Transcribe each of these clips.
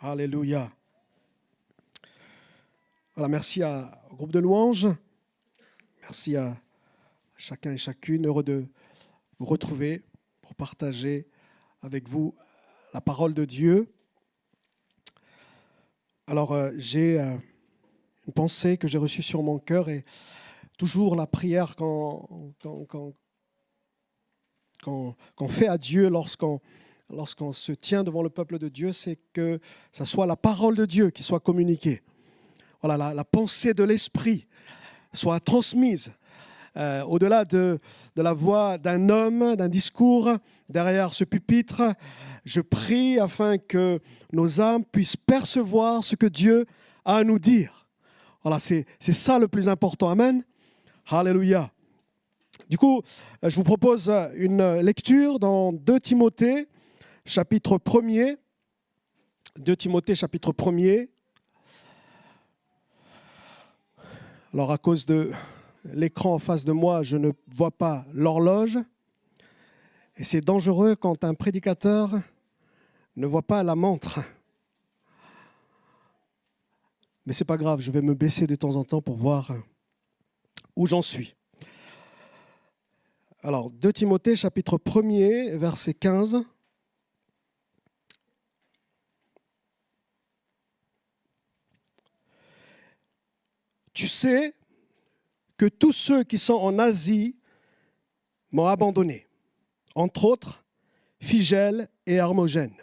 Alléluia. Voilà, merci au groupe de louanges. Merci à chacun et chacune. Heureux de vous retrouver pour partager avec vous la parole de Dieu. Alors, j'ai une pensée que j'ai reçue sur mon cœur et toujours la prière qu'on fait à Dieu lorsqu'on se tient devant le peuple de Dieu, c'est que ce soit la parole de Dieu qui soit communiquée. Voilà, la pensée de l'Esprit soit transmise au-delà de la voix d'un homme, d'un discours derrière ce pupitre. Je prie afin que nos âmes puissent percevoir ce que Dieu a à nous dire. Voilà, c'est ça le plus important. Amen. Alléluia. Du coup, je vous propose une lecture dans 2 Timothée, chapitre 1er. 2 Timothée, chapitre 1er. Alors, à cause de l'écran en face de moi, je ne vois pas l'horloge. Et c'est dangereux quand un prédicateur ne voit pas la montre. Mais ce n'est pas grave, je vais me baisser de temps en temps pour voir où j'en suis. Alors, 2 Timothée, chapitre 1er, verset 15. Tu sais que tous ceux qui sont en Asie m'ont abandonné, entre autres Phygèle et Hermogène.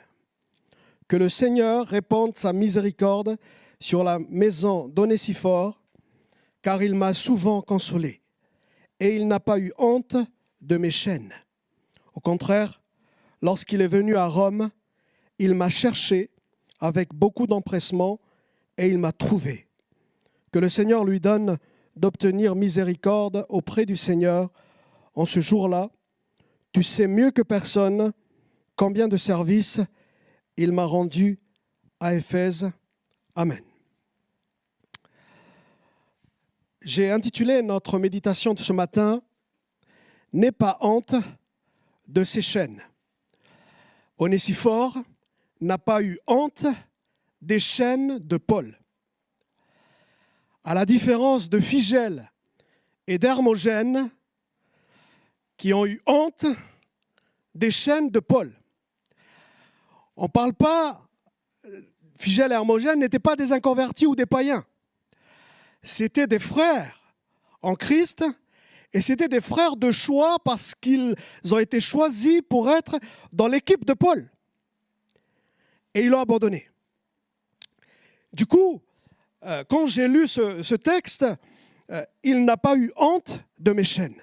Que le Seigneur répande sa miséricorde sur la maison d'Onésiphore, car il m'a souvent consolé, et il n'a pas eu honte de mes chaînes. Au contraire, lorsqu'il est venu à Rome, il m'a cherché avec beaucoup d'empressement, et il m'a trouvé. Que le Seigneur lui donne d'obtenir miséricorde auprès du Seigneur en ce jour-là. Tu sais mieux que personne combien de services il m'a rendu à Éphèse. Amen. J'ai intitulé notre méditation de ce matin « N'aie pas honte de ses chaînes ». Onésiphore n'a pas eu honte des chaînes de Paul. À la différence de Phygèle et d'Hermogène, qui ont eu honte des chaînes de Paul. On ne parle pas, Phygèle et Hermogène n'étaient pas des inconvertis ou des païens. C'était des frères en Christ et c'était des frères de choix parce qu'ils ont été choisis pour être dans l'équipe de Paul. Et ils l'ont abandonné. Du coup, quand j'ai lu ce texte, il n'a pas eu honte de mes chaînes.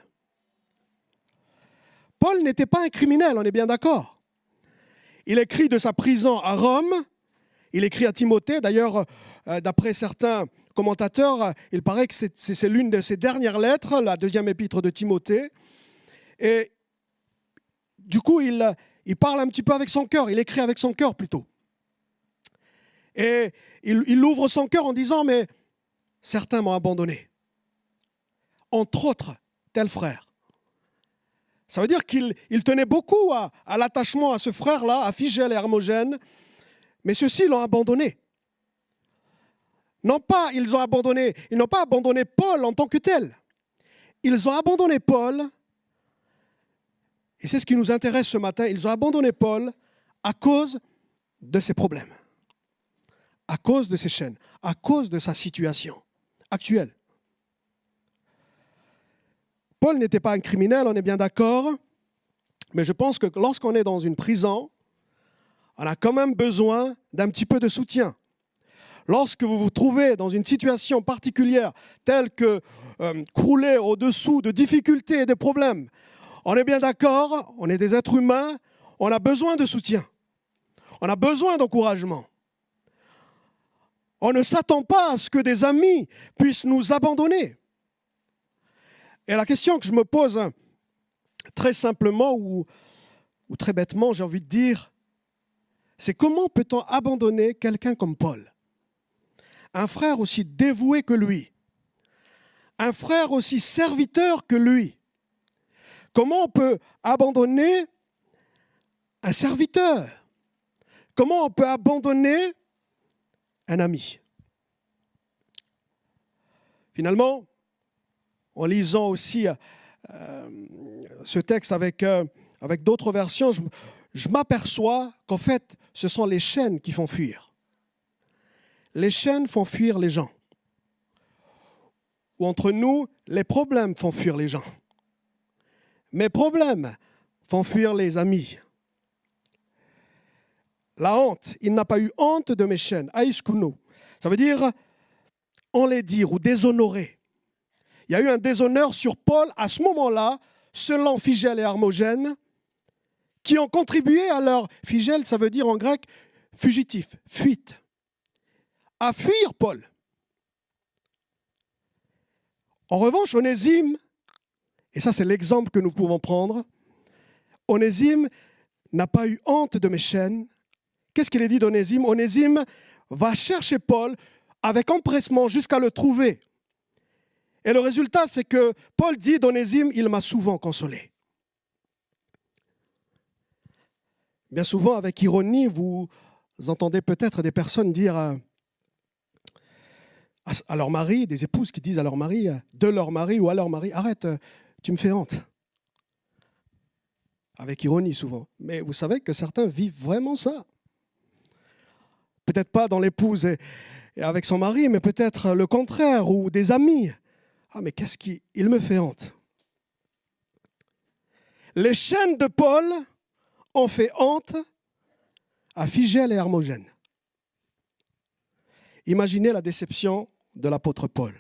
Paul n'était pas un criminel, on est bien d'accord. Il écrit de sa prison à Rome, il écrit à Timothée, d'ailleurs, d'après certains commentateurs, il paraît que c'est l'une de ses dernières lettres, la deuxième épître de Timothée. Et du coup, il parle un petit peu avec son cœur, il écrit avec son cœur plutôt. Et il ouvre son cœur en disant, mais certains m'ont abandonné. Entre autres, tel frère. Ça veut dire qu'il tenait beaucoup à l'attachement à ce frère-là, à Phygèle et Hermogène, mais ceux-ci l'ont abandonné. Non pas, ils n'ont pas abandonné Paul en tant que tel. Ils ont abandonné Paul, et c'est ce qui nous intéresse ce matin, ils ont abandonné Paul à cause de ses problèmes, à cause de ses chaînes, à cause de sa situation actuelle. Paul n'était pas un criminel, on est bien d'accord, mais je pense que lorsqu'on est dans une prison, on a quand même besoin d'un petit peu de soutien. Lorsque vous vous trouvez dans une situation particulière telle que crouler au-dessous de difficultés et de problèmes, on est bien d'accord, on est des êtres humains, on a besoin de soutien, on a besoin d'encouragement. On ne s'attend pas à ce que des amis puissent nous abandonner. Et la question que je me pose très simplement ou très bêtement, j'ai envie de dire, c'est comment peut-on abandonner quelqu'un comme Paul ? Un frère aussi dévoué que lui, un frère aussi serviteur que lui. Comment on peut abandonner un serviteur ? Comment on peut abandonner un ami. Finalement, en lisant aussi ce texte avec d'autres versions, je m'aperçois qu'en fait, ce sont les chaînes qui font fuir. Les chaînes font fuir les gens. Ou entre nous, les problèmes font fuir les gens. Mes problèmes font fuir les amis. La honte, il n'a pas eu honte de mes chaînes. Aïskounou. Ça veut dire enlaidir ou déshonorer. Il y a eu un déshonneur sur Paul à ce moment-là, selon Phygèle et Hermogène, qui ont contribué à leur... Phygèle, ça veut dire en grec fugitif, fuite. À fuir Paul. En revanche, Onésime, et ça c'est l'exemple que nous pouvons prendre, Onésime n'a pas eu honte de mes chaînes. Qu'est-ce qu'il est dit d'Onésime? Onésime va chercher Paul avec empressement jusqu'à le trouver. Et le résultat, c'est que Paul dit d'Onésime, il m'a souvent consolé. Bien souvent, avec ironie, vous entendez peut-être des personnes dire à leur mari, des épouses qui disent à leur mari, de leur mari ou à leur mari, arrête, tu me fais honte. Avec ironie souvent. Mais vous savez que certains vivent vraiment ça. Peut-être pas dans l'épouse et avec son mari, mais peut-être le contraire, ou des amis. Ah, mais qu'est-ce qu'il me fait honte? Les chaînes de Paul ont fait honte à Phygèle et Hermogène. Imaginez la déception de l'apôtre Paul.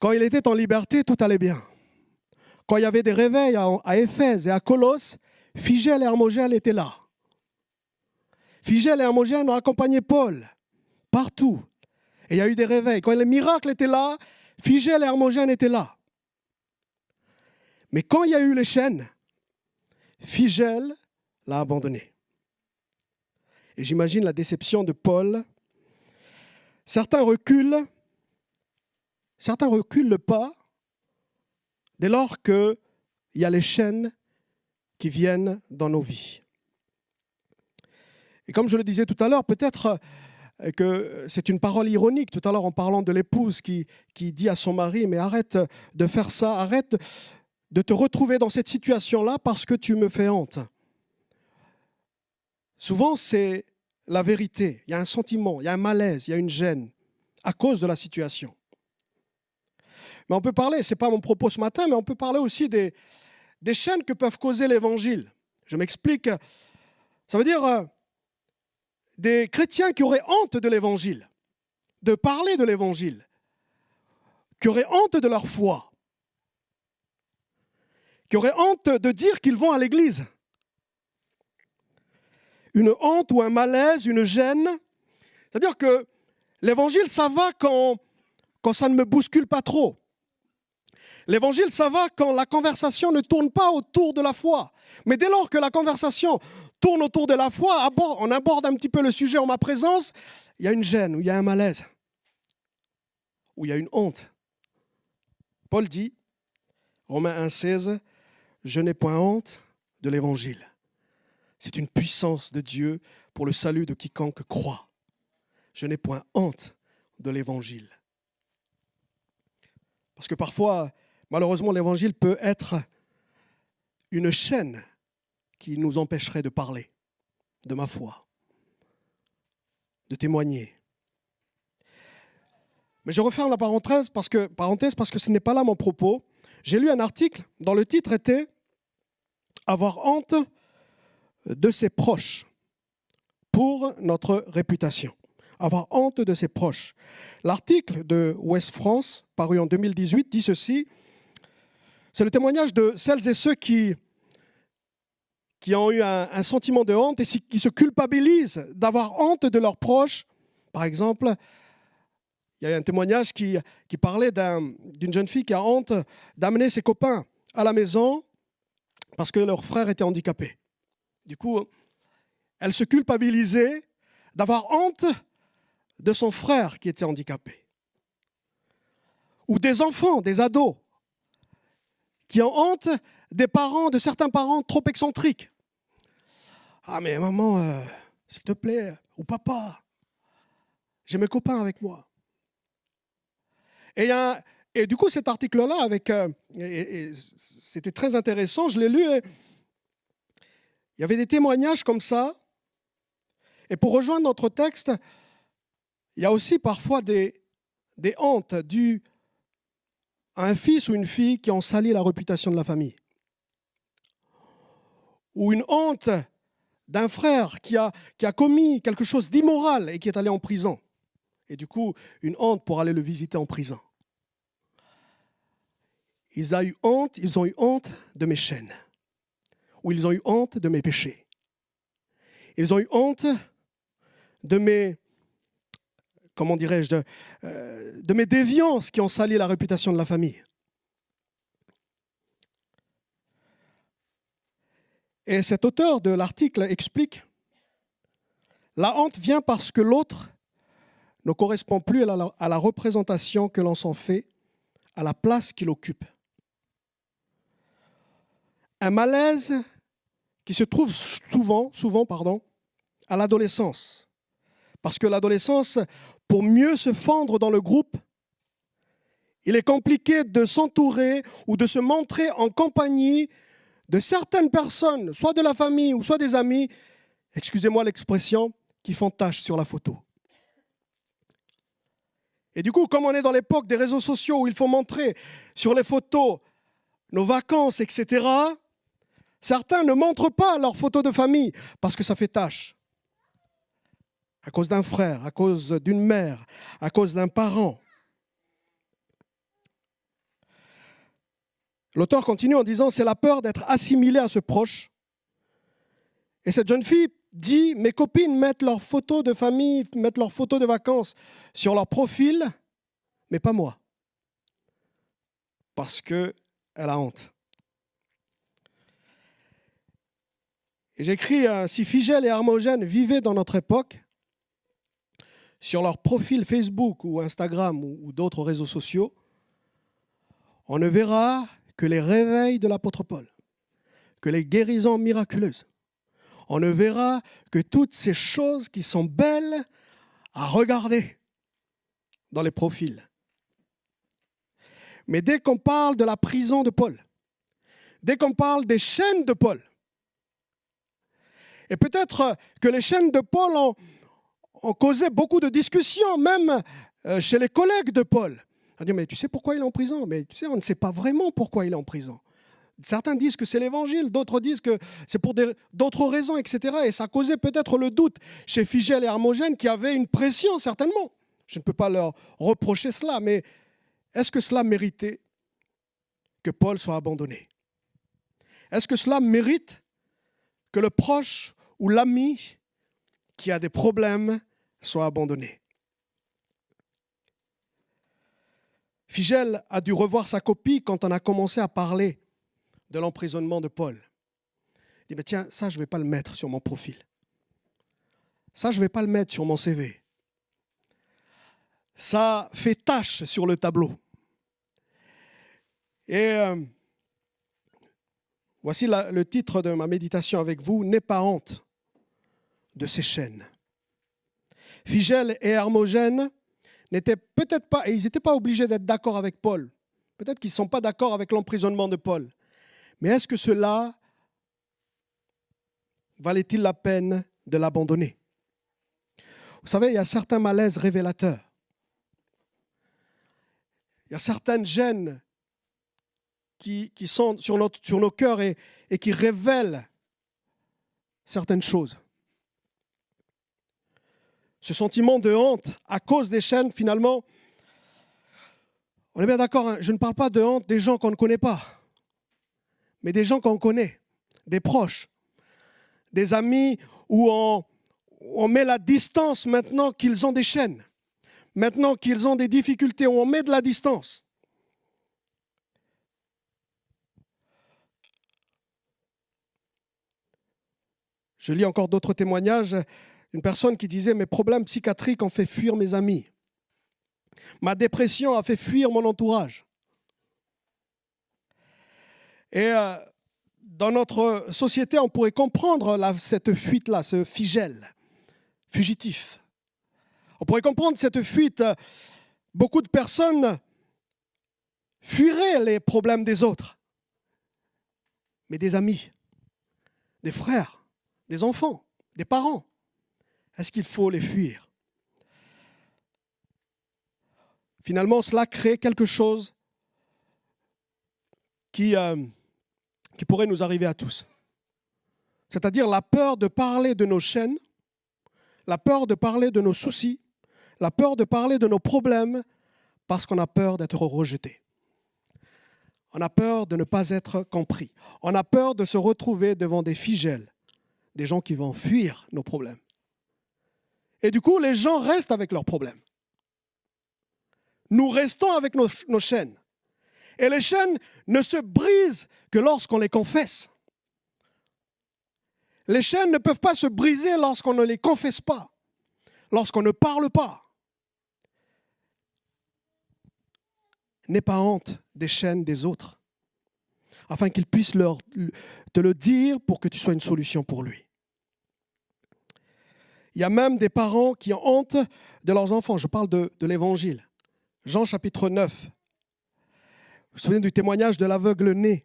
Quand il était en liberté, tout allait bien. Quand il y avait des réveils à Éphèse et à Colosse, Phygèle et Hermogène étaient là. Phygèle et Hermogène ont accompagné Paul partout. Et il y a eu des réveils. Quand les miracles étaient là, Phygèle et Hermogène étaient là. Mais quand il y a eu les chaînes, Phygèle l'a abandonné. Et j'imagine la déception de Paul. Certains reculent le pas dès lors qu'il y a les chaînes qui viennent dans nos vies. Et comme je le disais tout à l'heure, peut-être que c'est une parole ironique, tout à l'heure en parlant de l'épouse qui dit à son mari, mais arrête de faire ça, arrête de te retrouver dans cette situation-là parce que tu me fais honte. Souvent, c'est la vérité. Il y a un sentiment, il y a un malaise, il y a une gêne à cause de la situation. Mais on peut parler, ce n'est pas mon propos ce matin, mais on peut parler aussi des chaînes que peuvent causer l'évangile. Je m'explique. Ça veut dire des chrétiens qui auraient honte de l'évangile, de parler de l'évangile, qui auraient honte de leur foi, qui auraient honte de dire qu'ils vont à l'église. Une honte ou un malaise, une gêne. C'est-à-dire que l'évangile, ça va quand ça ne me bouscule pas trop. L'évangile, ça va quand la conversation ne tourne pas autour de la foi. Mais dès lors que la conversation tourne autour de la foi, on aborde un petit peu le sujet en ma présence, il y a une gêne, ou il y a un malaise, ou il y a une honte. Paul dit, Romains 1,16, « Je n'ai point honte de l'évangile. C'est une puissance de Dieu pour le salut de quiconque croit. Je n'ai point honte de l'évangile. » Parce que parfois, malheureusement, l'évangile peut être une chaîne qui nous empêcherait de parler de ma foi, de témoigner. Mais je referme la parenthèse parce que ce n'est pas là mon propos. J'ai lu un article dont le titre était « Avoir honte de ses proches pour notre réputation ». Avoir honte de ses proches. L'article de Ouest France, paru en 2018, dit ceci. C'est le témoignage de celles et ceux qui ont eu un sentiment de honte et qui se culpabilisent d'avoir honte de leurs proches. Par exemple, il y a un témoignage qui parlait d'une jeune fille qui a honte d'amener ses copains à la maison parce que leur frère était handicapé. Du coup, elle se culpabilisait d'avoir honte de son frère qui était handicapé. Ou des enfants, des ados, qui ont honte de certains parents trop excentriques. Ah mais maman, s'il te plaît, ou papa, J'ai mes copains avec moi. Et du coup, cet article-là, c'était très intéressant, je l'ai lu, et il y avait des témoignages comme ça. Et pour rejoindre notre texte, il y a aussi parfois des hontes dues à un fils ou une fille qui ont sali la réputation de la famille. Ou une honte d'un frère qui a commis quelque chose d'immoral et qui est allé en prison. Et du coup, une honte pour aller le visiter en prison. Ils ont eu honte de mes chaînes. Ou ils ont eu honte de mes péchés. Ils ont eu honte de mes, comment dirais-je, de mes déviances qui ont sali la réputation de la famille. Et cet auteur de l'article explique, la honte vient parce que l'autre ne correspond plus à la représentation que l'on s'en fait, à la place qu'il occupe. Un malaise qui se trouve souvent, à l'adolescence. Parce que l'adolescence, pour mieux se fondre dans le groupe, il est compliqué de s'entourer ou de se montrer en compagnie de certaines personnes, soit de la famille ou soit des amis, excusez-moi l'expression, qui font tache sur la photo. Et du coup, comme on est dans l'époque des réseaux sociaux où il faut montrer sur les photos nos vacances, etc., certains ne montrent pas leurs photos de famille parce que ça fait tache. À cause d'un frère, à cause d'une mère, à cause d'un parent. L'auteur continue en disant « c'est la peur d'être assimilé à ce proche ». Et cette jeune fille dit « mes copines mettent leurs photos de famille, mettent leurs photos de vacances sur leur profil, mais pas moi. » Parce qu'elle a honte. Et j'écris « si Figel et Hermogène vivaient dans notre époque, sur leur profil Facebook ou Instagram ou d'autres réseaux sociaux, on ne verra que les réveils de l'apôtre Paul, que les guérisons miraculeuses. On ne verra que toutes ces choses qui sont belles à regarder dans les profils. Mais dès qu'on parle de la prison de Paul, dès qu'on parle des chaînes de Paul, et peut-être que les chaînes de Paul ont causé beaucoup de discussions, même chez les collègues de Paul. On dit, mais tu sais pourquoi il est en prison? Mais tu sais, on ne sait pas vraiment pourquoi il est en prison. Certains disent que c'est l'évangile, d'autres disent que c'est pour d'autres raisons, etc. Et ça a causé peut-être le doute chez Figel et Hermogène qui avaient une pression, certainement. Je ne peux pas leur reprocher cela, mais est-ce que cela méritait que Paul soit abandonné? Est-ce que cela mérite que le proche ou l'ami qui a des problèmes soit abandonné? Figel a dû revoir sa copie quand on a commencé à parler de l'emprisonnement de Paul. Il dit, mais tiens, ça, je ne vais pas le mettre sur mon profil. Ça, je ne vais pas le mettre sur mon CV. Ça fait tache sur le tableau. Et voici le titre de ma méditation avec vous, « N'aie pas honte de ces chaînes ». Figel et Hermogène n'étaient peut-être pas, et ils n'étaient pas obligés d'être d'accord avec Paul. Peut-être qu'ils ne sont pas d'accord avec l'emprisonnement de Paul. Mais est-ce que cela valait-il la peine de l'abandonner? Vous savez, il y a certains malaises révélateurs. Il y a certaines gênes qui sont sur nos cœurs et qui révèlent certaines choses. Ce sentiment de honte à cause des chaînes, finalement, on est bien d'accord, hein, je ne parle pas de honte des gens qu'on ne connaît pas, mais des gens qu'on connaît, des proches, des amis où on met la distance maintenant qu'ils ont des chaînes, maintenant qu'ils ont des difficultés, où on met de la distance. Je lis encore d'autres témoignages. Une personne qui disait « Mes problèmes psychiatriques ont fait fuir mes amis. Ma dépression a fait fuir mon entourage. » Et dans notre société, on pourrait comprendre cette fuite-là, ce Figel, fugitif. On pourrait comprendre cette fuite. Beaucoup de personnes fuiraient les problèmes des autres. Mais des amis, des frères, des enfants, des parents, est-ce qu'il faut les fuir? Finalement, cela crée quelque chose qui pourrait nous arriver à tous. C'est-à-dire la peur de parler de nos chaînes, la peur de parler de nos soucis, la peur de parler de nos problèmes, parce qu'on a peur d'être rejeté. On a peur de ne pas être compris. On a peur de se retrouver devant des figelles, des gens qui vont fuir nos problèmes. Et du coup, les gens restent avec leurs problèmes. Nous restons avec nos chaînes. Et les chaînes ne se brisent que lorsqu'on les confesse. Les chaînes ne peuvent pas se briser lorsqu'on ne les confesse pas, lorsqu'on ne parle pas. N'aie pas honte des chaînes des autres, afin qu'ils puissent te le dire pour que tu sois une solution pour lui. Il y a même des parents qui ont honte de leurs enfants. Je parle de l'Évangile. Jean chapitre 9. Vous vous souvenez du témoignage de l'aveugle né?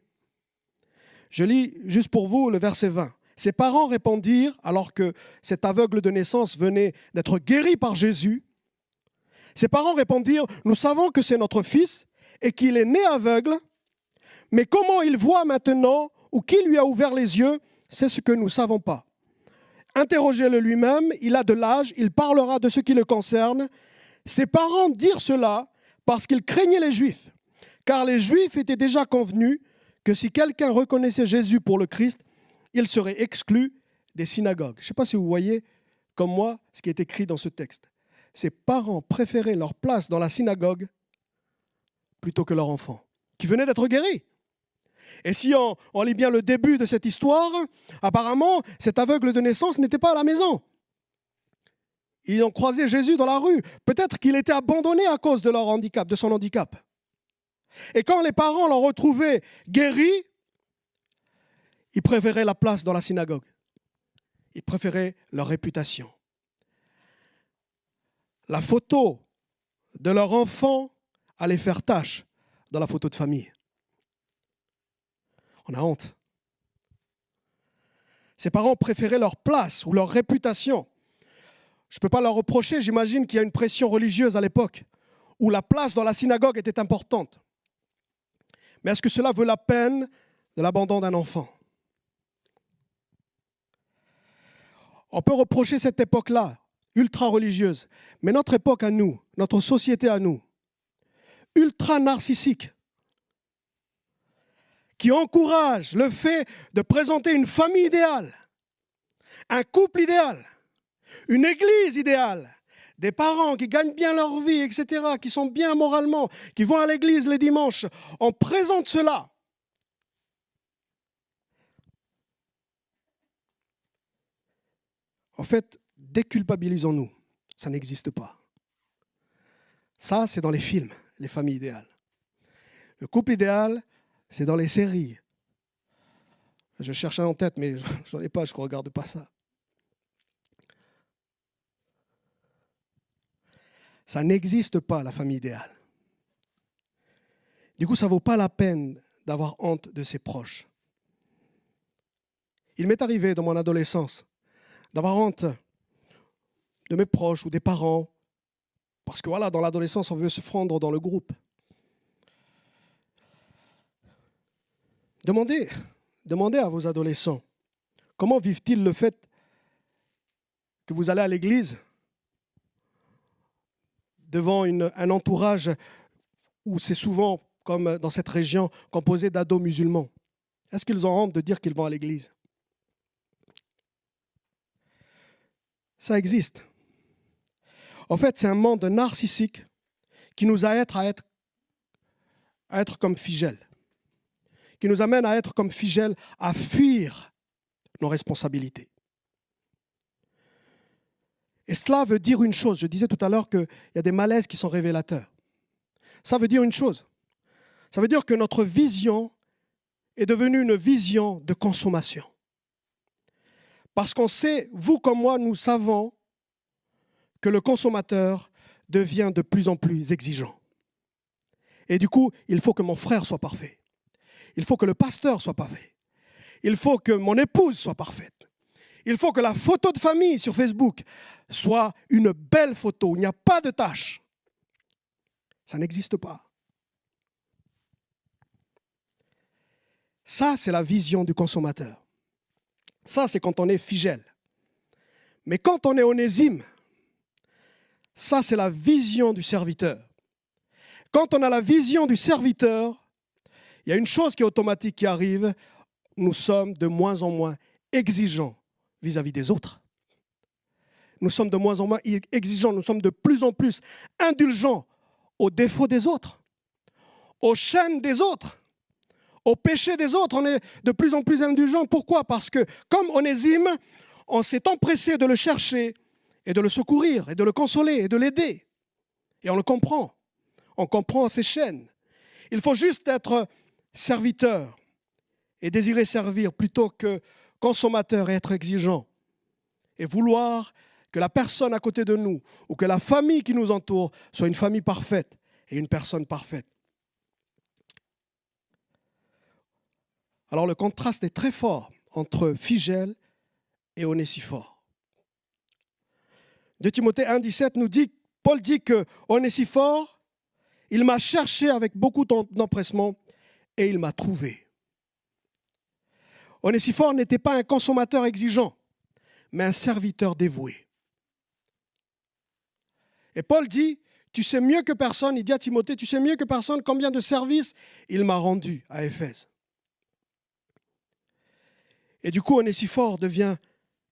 Je lis juste pour vous le verset 20. Ses parents répondirent, alors que cet aveugle de naissance venait d'être guéri par Jésus, ses parents répondirent, « Nous savons que c'est notre fils et qu'il est né aveugle, mais comment il voit maintenant ou qui lui a ouvert les yeux, c'est ce que nous ne savons pas. Interrogez-le lui-même, il a de l'âge, il parlera de ce qui le concerne. » Ses parents dirent cela parce qu'ils craignaient les Juifs, car les Juifs étaient déjà convenus que si quelqu'un reconnaissait Jésus pour le Christ, il serait exclu des synagogues. Je ne sais pas si vous voyez, comme moi, ce qui est écrit dans ce texte. Ses parents préféraient leur place dans la synagogue plutôt que leur enfant, qui venait d'être guéri. Et si on lit bien le début de cette histoire, apparemment, cet aveugle de naissance n'était pas à la maison. Ils ont croisé Jésus dans la rue. Peut-être qu'il était abandonné à cause de leur handicap, de son handicap. Et quand les parents l'ont retrouvé guéri, ils préféraient la place dans la synagogue. Ils préféraient leur réputation. La photo de leur enfant allait faire tache dans la photo de famille. On a honte. Ses parents préféraient leur place ou leur réputation. Je ne peux pas leur reprocher, j'imagine qu'il y a une pression religieuse à l'époque où la place dans la synagogue était importante. Mais est-ce que cela vaut la peine de l'abandon d'un enfant? On peut reprocher cette époque-là, ultra-religieuse, mais notre époque à nous, notre société à nous, ultra-narcissique, qui encourage le fait de présenter une famille idéale, un couple idéal, une église idéale, des parents qui gagnent bien leur vie, etc., qui sont bien moralement, qui vont à l'église les dimanches. On présente cela. En fait, déculpabilisons-nous. Ça n'existe pas. Ça, c'est dans les films, les familles idéales. Le couple idéal, c'est dans les séries. Je cherche un en tête, mais je n'en ai pas, je ne regarde pas ça. Ça n'existe pas, la famille idéale. Du coup, ça ne vaut pas la peine d'avoir honte de ses proches. Il m'est arrivé dans mon adolescence d'avoir honte de mes proches ou des parents, parce que voilà, dans l'adolescence, on veut se fondre dans le groupe. Demandez à vos adolescents, comment vivent-ils le fait que vous allez à l'église devant un entourage où c'est souvent, comme dans cette région, composé d'ados musulmans? Est-ce qu'ils ont honte de dire qu'ils vont à l'église? Ça existe. En fait, c'est un monde narcissique qui nous aide à être comme figelles, qui nous amène à être comme figelles, à fuir nos responsabilités. Et cela veut dire une chose. Je disais tout à l'heure qu'il y a des malaises qui sont révélateurs. Ça veut dire une chose. Ça veut dire que notre vision est devenue une vision de consommation. Parce qu'on sait, vous comme moi, nous savons que le consommateur devient de plus en plus exigeant. Et du coup, il faut que mon frère soit parfait. Il faut que le pasteur soit parfait. Il faut que mon épouse soit parfaite. Il faut que la photo de famille sur Facebook soit une belle photo, où il n'y a pas de tâches. Ça n'existe pas. Ça, c'est la vision du consommateur. Ça, c'est quand on est Figel. Mais quand on est Onésime, ça, c'est la vision du serviteur. Quand on a la vision du serviteur, il y a une chose qui est automatique qui arrive, nous sommes de moins en moins exigeants vis-à-vis des autres. Nous sommes de moins en moins exigeants, nous sommes de plus en plus indulgents aux défauts des autres, aux chaînes des autres, aux péchés des autres. On est de plus en plus indulgents. Pourquoi ? Parce que, comme Onésime, on s'est empressé de le chercher et de le secourir et de le consoler et de l'aider. Et on le comprend. On comprend ses chaînes. Il faut juste être serviteur et désirer servir plutôt que consommateur et être exigeant. Et vouloir que la personne à côté de nous ou que la famille qui nous entoure soit une famille parfaite et une personne parfaite. Alors le contraste est très fort entre Figel et Onésiphore. 2 Timothée 1,17 nous dit, Paul dit que Onésiphore, il m'a cherché avec beaucoup d'empressement et il m'a trouvé. Onésiphore n'était pas un consommateur exigeant, mais un serviteur dévoué. Et Paul dit, tu sais mieux que personne, il dit à Timothée, tu sais mieux que personne combien de services il m'a rendu à Éphèse. Et du coup, Onésiphore devient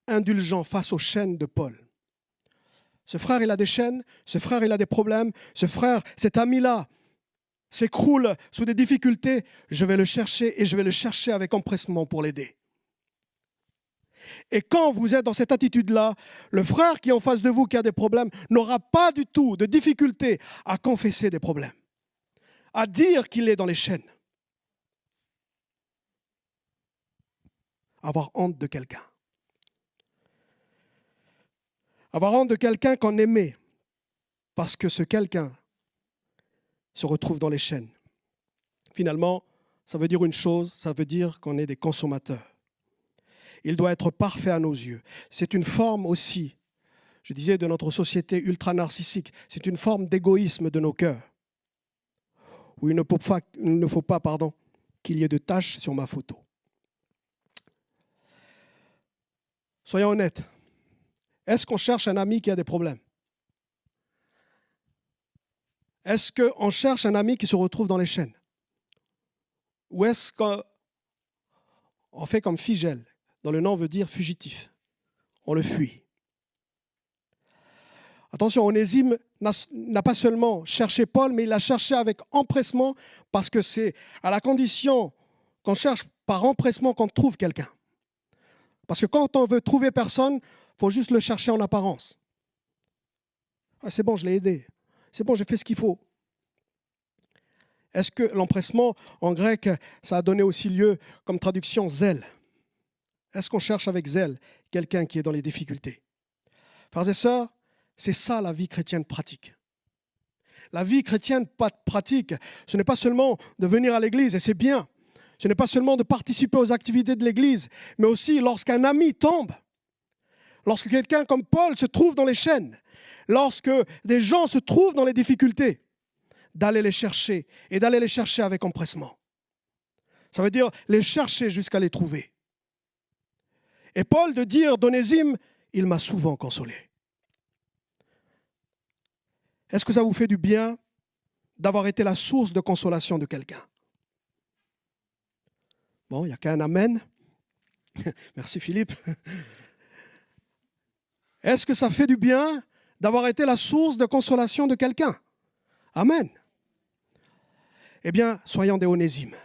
indulgent face aux chaînes de Paul. Ce frère, il a des chaînes, ce frère, il a des problèmes, ce frère, cet ami-là, s'écroule sous des difficultés, je vais le chercher et je vais le chercher avec empressement pour l'aider. Et quand vous êtes dans cette attitude-là, le frère qui est en face de vous, qui a des problèmes, n'aura pas du tout de difficulté à confesser des problèmes, à dire qu'il est dans les chaînes. Avoir honte de quelqu'un. Avoir honte de quelqu'un qu'on aimait, parce que ce quelqu'un se retrouve dans les chaînes. Finalement, ça veut dire une chose, ça veut dire qu'on est des consommateurs. Il doit être parfait à nos yeux. C'est une forme aussi, je disais, de notre société ultra-narcissique. C'est une forme d'égoïsme de nos cœurs, où il ne faut pas qu'il y ait de taches sur ma photo. Soyons honnêtes. Est-ce qu'on cherche un ami qui a des problèmes ? Est-ce qu'on cherche un ami qui se retrouve dans les chaînes ? Ou est-ce qu'on fait comme Figel, dont le nom veut dire fugitif ? On le fuit. Attention, Onésime n'a pas seulement cherché Paul, mais il l'a cherché avec empressement, parce que c'est à la condition qu'on cherche par empressement qu'on trouve quelqu'un. Parce que quand on veut trouver personne, il faut juste le chercher en apparence. Ah, c'est bon, je l'ai aidé. C'est bon, j'ai fait ce qu'il faut. Est-ce que l'empressement, en grec, ça a donné aussi lieu comme traduction zèle ? Est-ce qu'on cherche avec zèle quelqu'un qui est dans les difficultés ? Frères et sœurs, c'est ça la vie chrétienne pratique. La vie chrétienne pratique, ce n'est pas seulement de venir à l'église, et c'est bien. Ce n'est pas seulement de participer aux activités de l'église, mais aussi lorsqu'un ami tombe, lorsque quelqu'un comme Paul se trouve dans les chaînes, lorsque des gens se trouvent dans les difficultés, d'aller les chercher et d'aller les chercher avec empressement. Ça veut dire les chercher jusqu'à les trouver. Et Paul de dire d'Onésime, il m'a souvent consolé. Est-ce que ça vous fait du bien d'avoir été la source de consolation de quelqu'un ? Bon, il n'y a qu'un amen. Merci Philippe. Est-ce que ça fait du bien d'avoir été la source de consolation de quelqu'un ? Amen. Eh bien, soyons des Onésimes.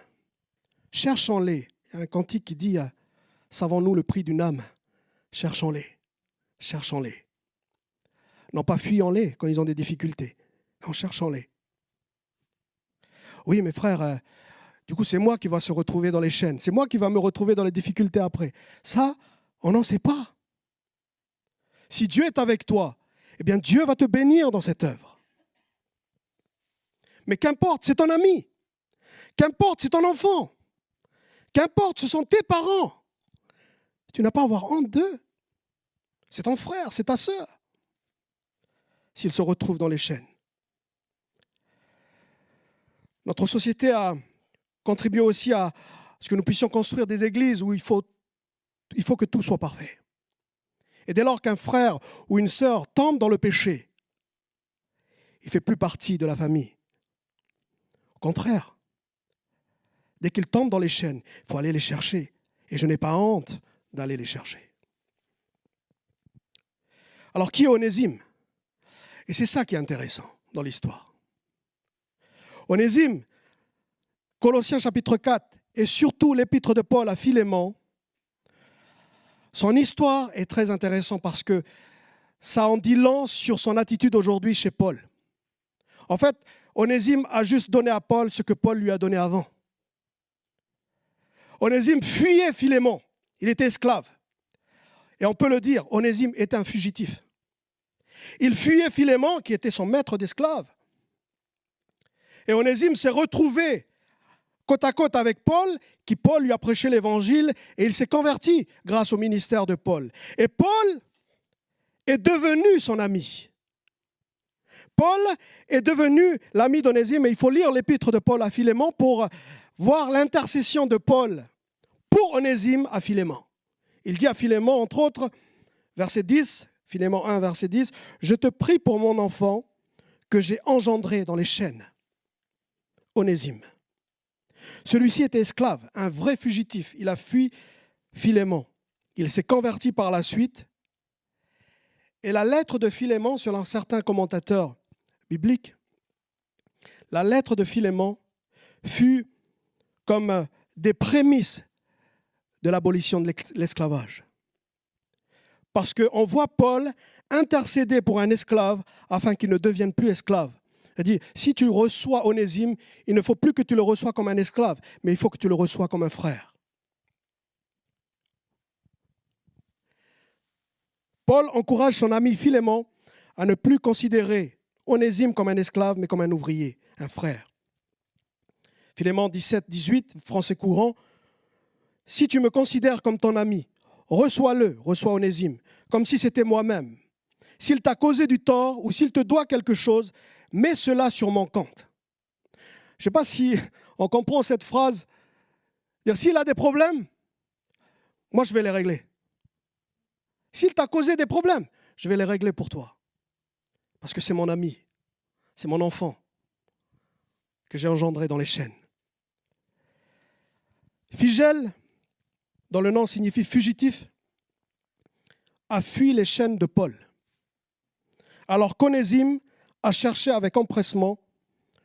Cherchons-les. Il y a un cantique qui dit « Savons-nous le prix d'une âme ? Cherchons-les. Cherchons-les. » Non pas fuyons-les quand ils ont des difficultés. Non, cherchons-les. Oui, mes frères, du coup, c'est moi qui va se retrouver dans les chaînes. C'est moi qui va me retrouver dans les difficultés après. Ça, on n'en sait pas. Si Dieu est avec toi eh bien Dieu va te bénir dans cette œuvre. Mais qu'importe, c'est ton ami. Qu'importe, c'est ton enfant. Qu'importe, ce sont tes parents. Tu n'as pas à avoir honte d'eux. C'est ton frère, c'est ta sœur. S'ils se retrouvent dans les chaînes. Notre société a contribué aussi à ce que nous puissions construire des églises où il faut que tout soit parfait. Et dès lors qu'un frère ou une sœur tombe dans le péché, il ne fait plus partie de la famille. Au contraire, dès qu'il tombe dans les chaînes, il faut aller les chercher. Et je n'ai pas honte d'aller les chercher. Alors, qui est Onésime? Et c'est ça qui est intéressant dans l'histoire. Onésime, Colossiens chapitre 4, et surtout l'épître de Paul à Philémon, son histoire est très intéressante parce que ça en dit long sur son attitude aujourd'hui chez Paul. En fait, Onésime a juste donné à Paul ce que Paul lui a donné avant. Onésime fuyait Philémon, il était esclave. Et on peut le dire, Onésime était un fugitif. Il fuyait Philémon, qui était son maître d'esclaves. Et Onésime s'est retrouvé côte à côte avec Paul, qui Paul lui a prêché l'évangile, et il s'est converti grâce au ministère de Paul. Et Paul est devenu son ami. Paul est devenu l'ami d'Onésime, et il faut lire l'épître de Paul à Philémon pour voir l'intercession de Paul pour Onésime à Philémon. Il dit à Philémon, entre autres, verset 10, Philémon 1, verset 10, « Je te prie pour mon enfant que j'ai engendré dans les chaînes. » Onésime. Celui-ci était esclave, un vrai fugitif. Il a fui Philémon. Il s'est converti par la suite. Et la lettre de Philémon, selon certains commentateurs bibliques, la lettre de Philémon fut comme des prémices de l'abolition de l'esclavage. Parce qu'on voit Paul intercéder pour un esclave afin qu'il ne devienne plus esclave. C'est-à-dire, si tu reçois Onésime, il ne faut plus que tu le reçois comme un esclave, mais il faut que tu le reçois comme un frère. Paul encourage son ami Philémon à ne plus considérer Onésime comme un esclave, mais comme un ouvrier, un frère. Philémon 17, 18, français courant, « Si tu me considères comme ton ami, reçois-le, reçois Onésime, comme si c'était moi-même. S'il t'a causé du tort ou s'il te doit quelque chose, mets cela sur mon compte. » Je ne sais pas si on comprend cette phrase. S'il a des problèmes, moi je vais les régler. S'il t'a causé des problèmes, je vais les régler pour toi. Parce que c'est mon ami, c'est mon enfant que j'ai engendré dans les chaînes. Phigel, dont le nom signifie fugitif, a fui les chaînes de Paul. Alors qu'Onésime a cherché avec empressement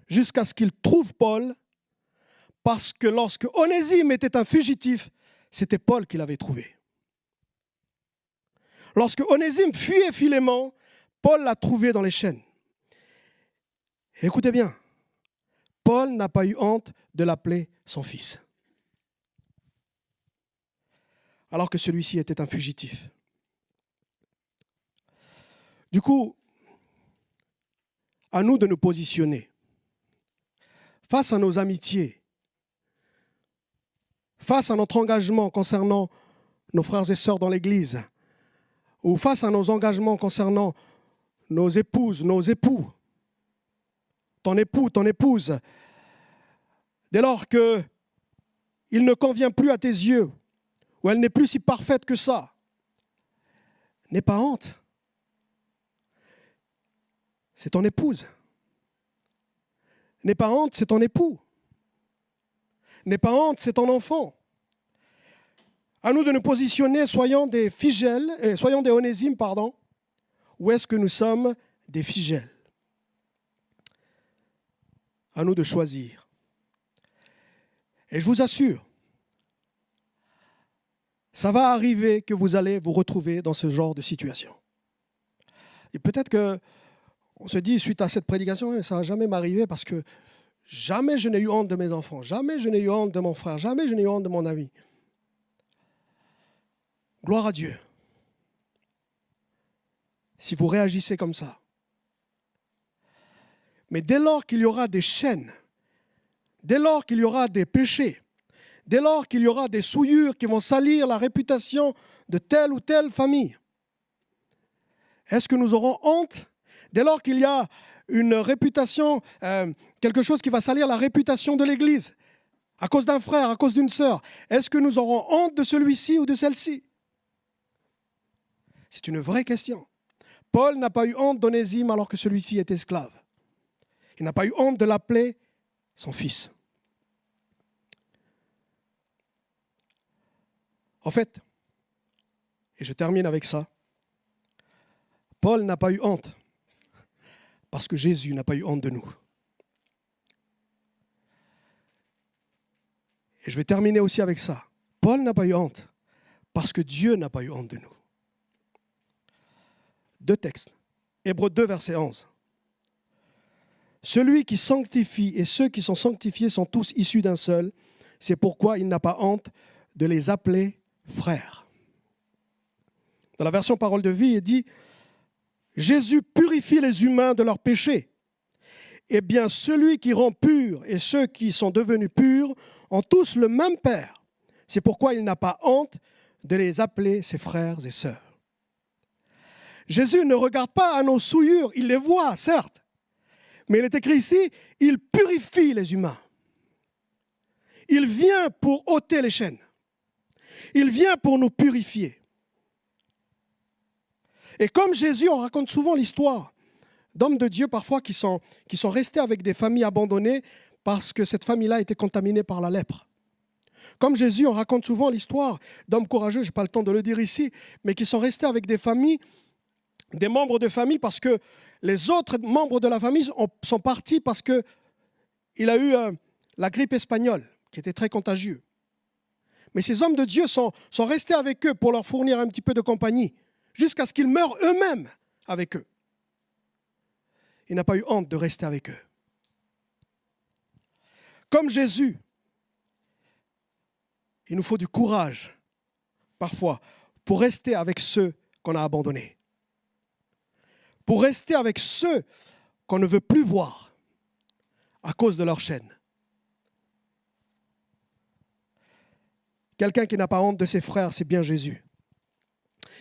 jusqu'à ce qu'il trouve Paul, parce que lorsque Onésime était un fugitif, c'était Paul qui l'avait trouvé. Lorsque Onésime fuyait Philémon, Paul l'a trouvé dans les chaînes. Et écoutez bien, Paul n'a pas eu honte de l'appeler son fils, alors que celui-ci était un fugitif. Du coup, à nous de nous positionner face à nos amitiés, face à notre engagement concernant nos frères et sœurs dans l'Église, ou face à nos engagements concernant nos épouses, nos époux, ton époux, ton épouse, dès lors qu'il ne convient plus à tes yeux, ou elle n'est plus si parfaite que ça, n'aie pas honte. C'est ton épouse. N'aie pas honte, c'est ton époux. N'aie pas honte, c'est ton enfant. À nous de nous positionner, soyons des Phigel, soyons des Onésime, pardon. Ou est-ce que nous sommes des Phigel? À nous de choisir. Et je vous assure, ça va arriver que vous allez vous retrouver dans ce genre de situation. Et peut-être qu'on se dit, suite à cette prédication, ça ne va jamais m'arriver parce que jamais je n'ai eu honte de mes enfants, jamais je n'ai eu honte de mon frère, jamais je n'ai eu honte de mon ami. Gloire à Dieu. si vous réagissez comme ça. Mais dès lors qu'il y aura des chaînes, dès lors qu'il y aura des péchés, dès lors qu'il y aura des souillures qui vont salir la réputation de telle ou telle famille, est-ce que nous aurons honte? Dès lors qu'il y a une réputation, quelque chose qui va salir la réputation de l'Église, à cause d'un frère, à cause d'une sœur, est-ce que nous aurons honte de celui-ci ou de celle-ci? C'est une vraie question. Paul n'a pas eu honte d'Onésime alors que celui-ci est esclave. Il n'a pas eu honte de l'appeler son fils. En fait, et je termine avec ça, Paul n'a pas eu honte parce que Jésus n'a pas eu honte de nous. Et je vais terminer aussi avec ça. Paul n'a pas eu honte parce que Dieu n'a pas eu honte de nous. 2 textes. Hébreux 2, verset 11. Celui qui sanctifie et ceux qui sont sanctifiés sont tous issus d'un seul. C'est pourquoi il n'a pas honte de les appeler frères. Dans la version Parole de vie, il dit « Jésus purifie les humains de leurs péchés. Eh bien, celui qui rend pur et ceux qui sont devenus purs ont tous le même Père. C'est pourquoi il n'a pas honte de les appeler ses frères et sœurs. » Jésus ne regarde pas à nos souillures, il les voit, certes. Mais il est écrit ici, il purifie les humains. Il vient pour ôter les chaînes. Il vient pour nous purifier. Et comme Jésus, on raconte souvent l'histoire d'hommes de Dieu parfois qui sont restés avec des familles abandonnées parce que cette famille-là était contaminée par la lèpre. Comme Jésus, on raconte souvent l'histoire d'hommes courageux, je n'ai pas le temps de le dire ici, mais qui sont restés avec des familles, des membres de famille parce que les autres membres de la famille sont partis parce qu'il a eu la grippe espagnole qui était très contagieuse. Mais ces hommes de Dieu sont restés avec eux pour leur fournir un petit peu de compagnie jusqu'à ce qu'ils meurent eux-mêmes avec eux. Il n'a pas eu honte de rester avec eux. Comme Jésus, il nous faut du courage parfois pour rester avec ceux qu'on a abandonnés. Pour rester avec ceux qu'on ne veut plus voir à cause de leur chaîne. Quelqu'un qui n'a pas honte de ses frères, c'est bien Jésus,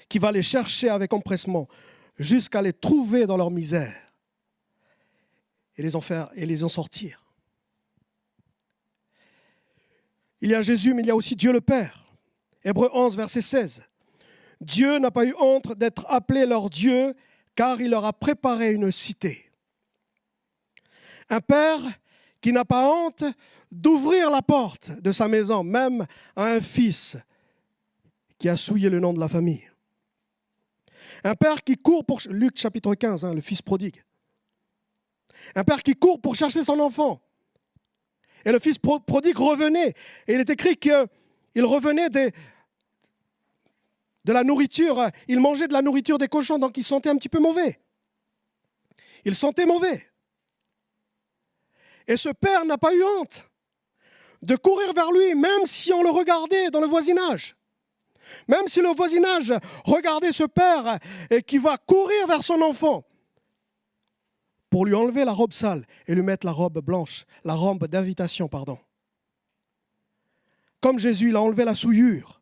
qui va les chercher avec empressement jusqu'à les trouver dans leur misère et les en sortir. Il y a Jésus, mais il y a aussi Dieu le Père. Hébreux 11, verset 16. Dieu n'a pas eu honte d'être appelé leur Dieu, car il leur a préparé une cité. Un père qui n'a pas honte d'ouvrir la porte de sa maison, même à un fils qui a souillé le nom de la famille. Un père qui court pour... Luc chapitre 15, le fils prodigue. Un père qui court pour chercher son enfant. Et le fils prodigue revenait. Et il est écrit qu'il revenait de la nourriture. Il mangeait de la nourriture des cochons, donc il sentait un petit peu mauvais. Il sentait mauvais. Et ce père n'a pas eu honte de courir vers lui, même si on le regardait dans le voisinage. Même si le voisinage regardait ce père et qui va courir vers son enfant pour lui enlever la robe sale et lui mettre la robe blanche, la robe d'invitation, pardon. Comme Jésus, il a enlevé la souillure.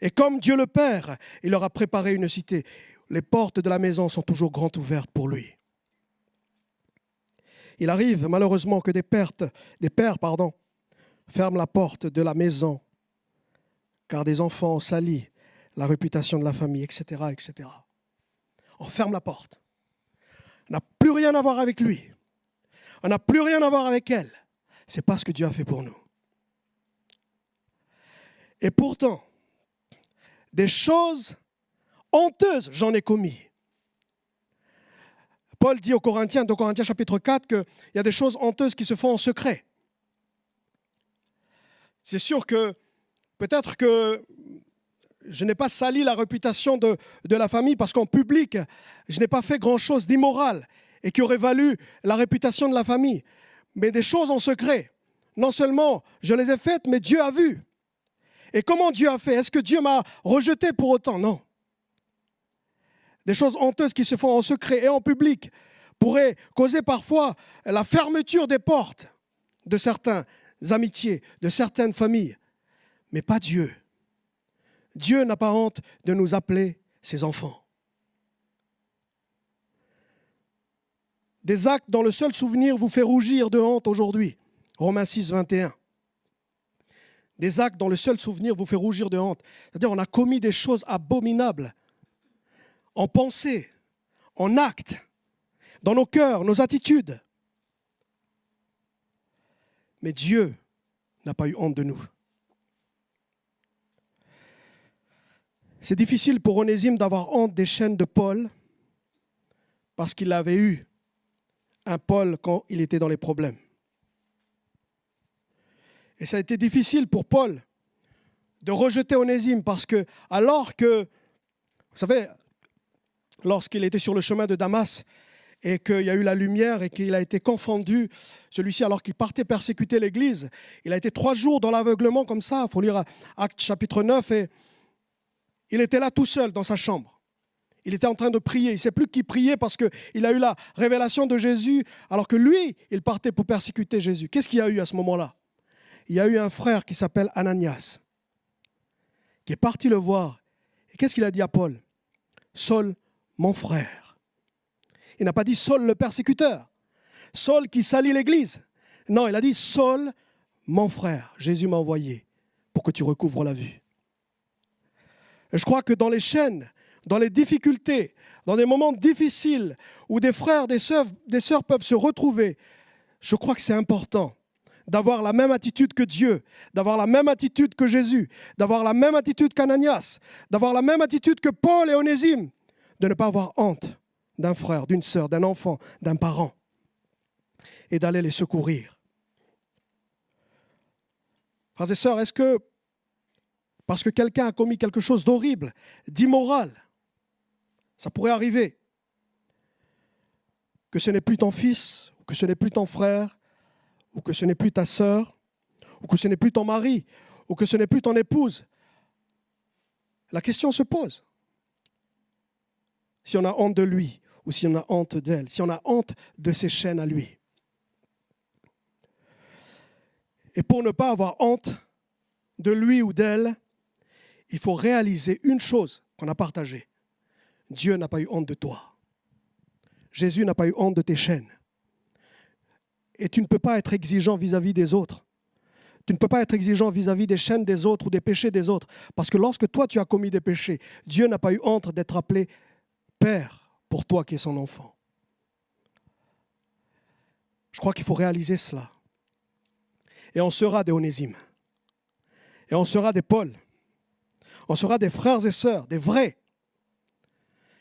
Et comme Dieu le Père, il leur a préparé une cité. Les portes de la maison sont toujours grandes ouvertes pour lui. Il arrive malheureusement que des pères ferment la porte de la maison car des enfants ont sali la réputation de la famille, etc., etc. On ferme la porte. On n'a plus rien à voir avec lui. On n'a plus rien à voir avec elle. C'est pas ce que Dieu a fait pour nous. Et pourtant, des choses honteuses, j'en ai commis. Paul dit aux Corinthiens, dans Corinthiens chapitre 4, qu'il y a des choses honteuses qui se font en secret. C'est sûr que peut-être que je n'ai pas sali la réputation de la famille parce qu'en public, je n'ai pas fait grand-chose d'immoral et qui aurait valu la réputation de la famille. Mais des choses en secret, non seulement je les ai faites, mais Dieu a vu. Et comment Dieu a fait? Est-ce que Dieu m'a rejeté pour autant? Non. des choses honteuses qui se font en secret et en public, pourraient causer parfois la fermeture des portes de certaines amitiés, de certaines familles. Mais pas Dieu. Dieu n'a pas honte de nous appeler ses enfants. Des actes dont le seul souvenir vous fait rougir de honte aujourd'hui. Romains 6, 21. Des actes dont le seul souvenir vous fait rougir de honte. C'est-à-dire on a commis des choses abominables en pensée, en actes, dans nos cœurs, nos attitudes. Mais Dieu n'a pas eu honte de nous. C'est difficile pour Onésime d'avoir honte des chaînes de Paul parce qu'il avait eu un Paul quand il était dans les problèmes. Et ça a été difficile pour Paul de rejeter Onésime parce que, alors que, vous savez, lorsqu'il était sur le chemin de Damas et qu'il y a eu la lumière et qu'il a été confondu, celui-ci, alors qu'il partait persécuter l'Église, il a été 3 jours dans l'aveuglement comme ça, il faut lire Actes chapitre 9, et il était là tout seul dans sa chambre. Il était en train de prier. Il ne sait plus qui priait parce qu'il a eu la révélation de Jésus alors que lui, il partait pour persécuter Jésus. Qu'est-ce qu'il y a eu à ce moment-là? Il y a eu un frère qui s'appelle Ananias qui est parti le voir. Et qu'est-ce qu'il a dit à Paul? Saul, mon frère. Il n'a pas dit Saul le persécuteur. Saul qui salit l'Église. Non, il a dit Saul, mon frère. Jésus m'a envoyé pour que tu recouvres la vue. Et je crois que dans les chaînes, dans les difficultés, dans des moments difficiles où des frères, des sœurs peuvent se retrouver, je crois que c'est important d'avoir la même attitude que Dieu, d'avoir la même attitude que Jésus, d'avoir la même attitude qu'Ananias, d'avoir la même attitude que Paul et Onésime, de ne pas avoir honte d'un frère, d'une sœur, d'un enfant, d'un parent, et d'aller les secourir. Frères et sœurs, est-ce que parce que quelqu'un a commis quelque chose d'horrible, d'immoral, ça pourrait arriver, que ce n'est plus ton fils, ou que ce n'est plus ton frère, ou que ce n'est plus ta sœur, ou que ce n'est plus ton mari, ou que ce n'est plus ton épouse. La question se pose. Si on a honte de lui, ou si on a honte d'elle, si on a honte de ses chaînes à lui. Et pour ne pas avoir honte de lui ou d'elle, il faut réaliser une chose qu'on a partagée. Dieu n'a pas eu honte de toi. Jésus n'a pas eu honte de tes chaînes. Et tu ne peux pas être exigeant vis-à-vis des autres. Tu ne peux pas être exigeant vis-à-vis des chaînes des autres ou des péchés des autres. Parce que lorsque toi, tu as commis des péchés, Dieu n'a pas eu honte d'être appelé Père pour toi qui es son enfant. Je crois qu'il faut réaliser cela. Et on sera des Onésime. Et on sera des Paul. On sera des frères et sœurs, des vrais,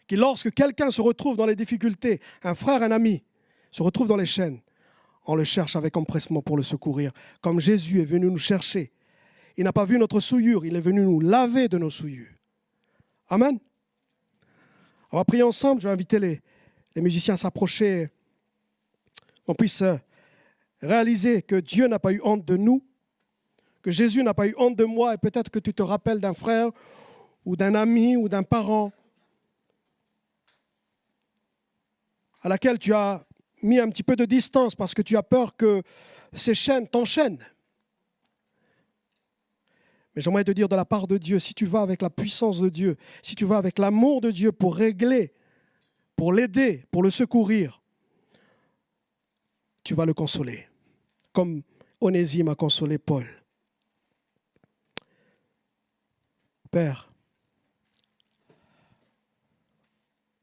qui lorsque quelqu'un se retrouve dans les difficultés, un frère, un ami, se retrouve dans les chaînes, on le cherche avec empressement pour le secourir. Comme Jésus est venu nous chercher. Il n'a pas vu notre souillure, il est venu nous laver de nos souillures. Amen. On va prier ensemble, je vais inviter les musiciens à s'approcher, qu'on puisse réaliser que Dieu n'a pas eu honte de nous, que Jésus n'a pas eu honte de moi, et peut-être que tu te rappelles d'un frère ou d'un ami ou d'un parent à laquelle tu as mis un petit peu de distance parce que tu as peur que ces chaînes t'enchaînent. Mais j'aimerais te dire de la part de Dieu, si tu vas avec la puissance de Dieu, si tu vas avec l'amour de Dieu pour régler, pour l'aider, pour le secourir, tu vas le consoler, comme Onésime a consolé Paul. Père,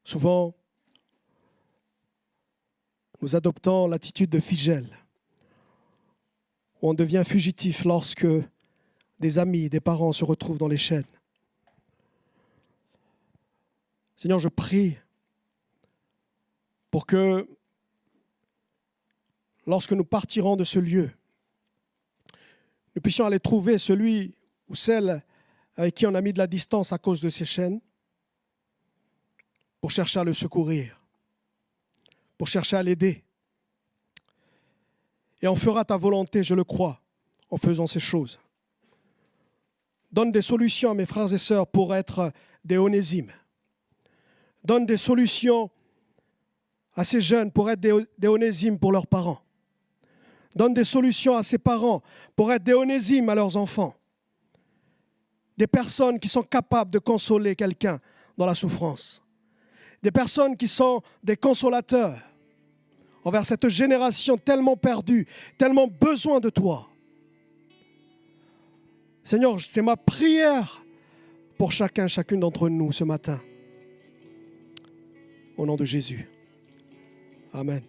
souvent, nous adoptons l'attitude de Phygèle, où on devient fugitif lorsque des amis, des parents se retrouvent dans les chaînes. Seigneur, je prie pour que, lorsque nous partirons de ce lieu, nous puissions aller trouver celui ou celle avec qui on a mis de la distance à cause de ces chaînes, pour chercher à le secourir, pour chercher à l'aider. Et on fera ta volonté, je le crois, en faisant ces choses. Donne des solutions à mes frères et sœurs pour être des Onésimes. Donne des solutions à ces jeunes pour être des onésimes pour leurs parents. Donne des solutions à ces parents pour être des onésimes à leurs enfants. Des personnes qui sont capables de consoler quelqu'un dans la souffrance. Des personnes qui sont des consolateurs envers cette génération tellement perdue, tellement besoin de toi. Seigneur, c'est ma prière pour chacune d'entre nous ce matin. Au nom de Jésus. Amen.